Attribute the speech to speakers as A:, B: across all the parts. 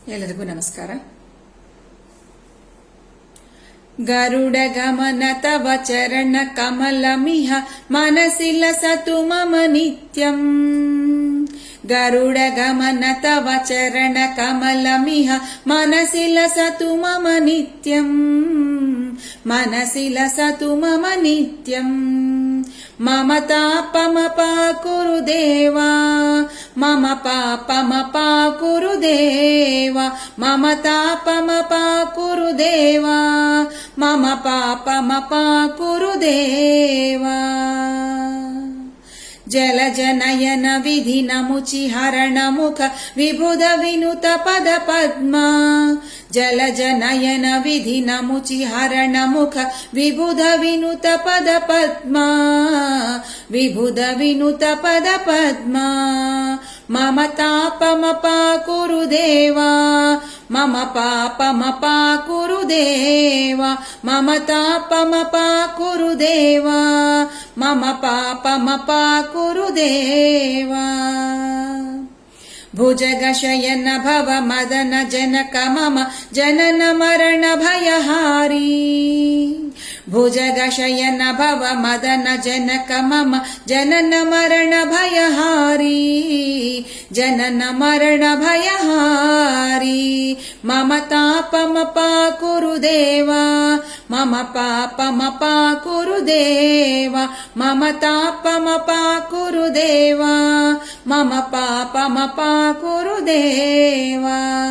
A: ಎಲ್ಲರಿಗೂ ನಮಸ್ಕಾರ. ಗರುಡ ಗಮನ ತವ ಚರಣ ಕಮಲಮಿಹ ಮನಸಿ ಲಸತು ಮಮ ನಿತ್ಯಂ. ಗರುಡ ಗಮನ ತವ ಚರಣ ಕಮಲಮಿಹ ಮನಸಿ ಲಸತು ಮಮ ನಿತ್ಯಂ. ಮನಸಿ ಲಸತು ಮಮ ನಿತ್ಯಂ. ಮಮ ತಾಪಮಪ ಕುರು ದೇವಾ, ಮಮ ಪಾಪಮಪ ಕುರು ದೇವಾ, ಮಮ ತಾಪಮಪ ಕುರು ದೇವಾ, ಮಮ ಪಾಪಮಪ ಕುರು ದೇವಾ. ಜಲಜನಯನ ವಿಧಿ ನಮುಚಿ ಹರಣ ಮುಖ ವಿಭುಧ ವಿನುತ ಪದ ಪದ್ಮ. ಜಲಜನಯನ ವಿಧಿ ನಮುಚಿ ಹರಣ ಮುಖ ವಿಬುಧ ವಿನುತ ಪದ ಪದ್ಮ. ವಿಬುಧ ವಿನುತ ಪದ ಪದ್ಮ. ಮಮ ತಾಪಮಪ ಕುರು ದೇವಾ, ಮಮ ಪಾಪಮಪ ಕುರು ದೇವಾ, ಮಮ ತಾಪಮಪ ಕುರು ದೇವಾ, ಮಮ ಪಾಪಮಪ ಕುರು ದೇವಾ. ಭುಜಗ ಶಯನ ಭವ ಮದನ ಜನಕ ಮಮ ಜನನ ಮರಣ ಭಯಹಾರಿ. ಭುಜಗ ಶಯನ ಭವ ಮದನ ಜನಕ ಮಮ ಜನನ ಮರಣ ಭಯಹಾರಿ. ಜನನ ಮರಣ ಭಯಹಾರಿ. ಮಮ ತಾಪಮಪ ಕುರು ದೇವಾ, ಮಮ ಪಾಪಮಪ ಕುರು ದೇವಾ, ಮಮ ತಾಪಮಪ ಕುರು ದೇವಾ, ಮಮ ಪಾಪಮಪ ಕುರು ದೇವಾ.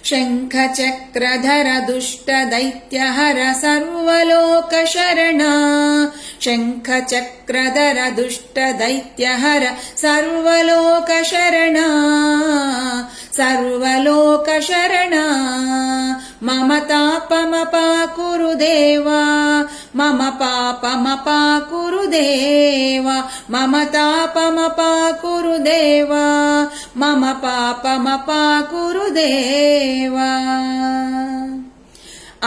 A: ಶಂಖ ಚಕ್ರಧರ ದುಷ್ಟ ದೈತ್ಯಹರ ಸರ್ವಲೋಕ ಶರಣ. ಶಂಖ ಚಕ್ರಧರ ದುಷ್ಟ ದೈತ್ಯಹರ ಸರ್ವಲೋಕ ಶರಣ. ಸರ್ವಲೋಕ ಶರಣ. ಮಮ ತಾಪಮಪ ಕುರು ದೇವಾ, ಮಮ ಪಾಪಮಪ ಕುರು ದೇವಾ, ಮಮ ತಾಪಮಪ ಕುರು ದೇವಾ, ಮಮ ಪಾಪಮಪ ಕುರು ದೇವಾ.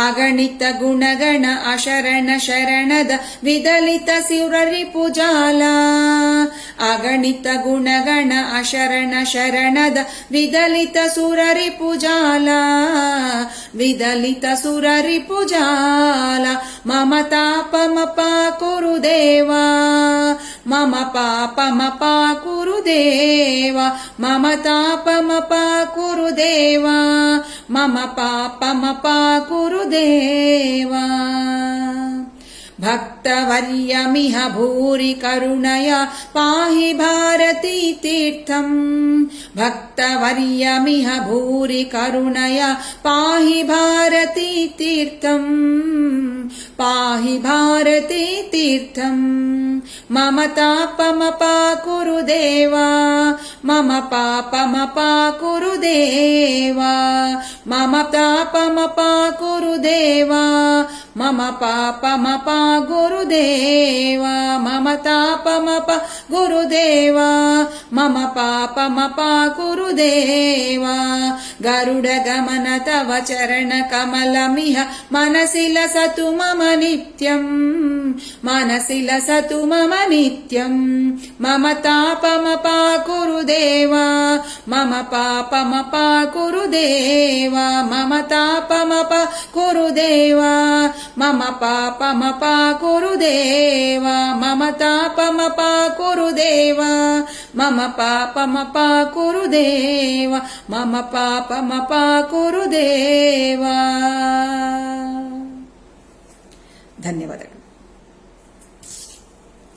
A: ಅಗಣಿತ ಗುಣಗಣ ಅಶರಣ ಶರಣದ ವಿದಲಿತ ಸುರರಿಪುಜಾಲ. ಅಗಣಿತ ಗುಣಗಣ ಅಶರಣ ಶರಣದ ವಿದಲಿತ ಸುರರಿಪುಜಾಲ. ವಿದಲಿತ ಸುರರಿಪುಜಾಲ. ಮಮ ತಾಪಮಪ ಕುರು ದೇವಾ, ಮಮ ಪಾಪಮಪ ಕುರು ದೇವಾ, ಮಮ ತಾಪಮಪ ಕುರು ದೇವಾ, ಮಮ ಪಾಪಮಪ ಕುರು ದೇವಾ. ಭಕ್ತವರ್ಯಮಿಹ ಭೂರಿ ಕರುಣಯ ಪಾಹಿ ಭಾರತೀ ತೀರ್ಥಂ. ಭಕ್ತವರ್ಯಮಿಹ ಭೂರಿ ಕರುಣಯ ಪಾಹಿ ಭಾರತೀ ತೀರ್ಥಂ. ಪಾಹಿ ಭಾರತೀ ತೀರ್ಥಂ. ಮಮ ತಾಪಮಪ ಕುರು ದೇವಾ, ಮಮ ಪಾಪಮಪ ಕುರು ದೇವಾ, ಮಮ ತಾಪಮಪ ಕುರು ದೇವಾ, ಮಮ ಪಾಪಮಪ ಗುರು ದೇವಾ, ಮಮ ತಾಪಮಪ ಗುರು ದೇವಾ, ಮಮ ಪಾಪಮಪ ಗುರು ದೇವಾ. ಗರುಡ ಗಮನ ತವ ಚರಣ ಕಮಲಮಿಹ ಮನಸಿ ಲಸತು ಮಮ ನಿತ್ಯಂ. ಮನಸಿ ಲಸತು ಮಮ ನಿತ್ಯಂ. ಮಮ ತಾಪಮಪ ಕುರು ದೇವಾ, ಮಮ ಪಾಪಮಪ ಕುರು ದೇವಾ, ಮಮ ತಾಪಮಪ ಕುರು ದೇವಾ, ಮಮ ಪಾಪಮಪ ಕುರು ದೇವಾ, ಮಮ ತಾಪಮಪ ಕುರು ದೇವಾ, ಮಮ ಪಾಪಮಪ ಕುರು ದೇವಾ, ಮಮ ಪಾಪಮಪ ಕುರು ದೇವಾ. ಧನ್ಯವಾದಗಳು.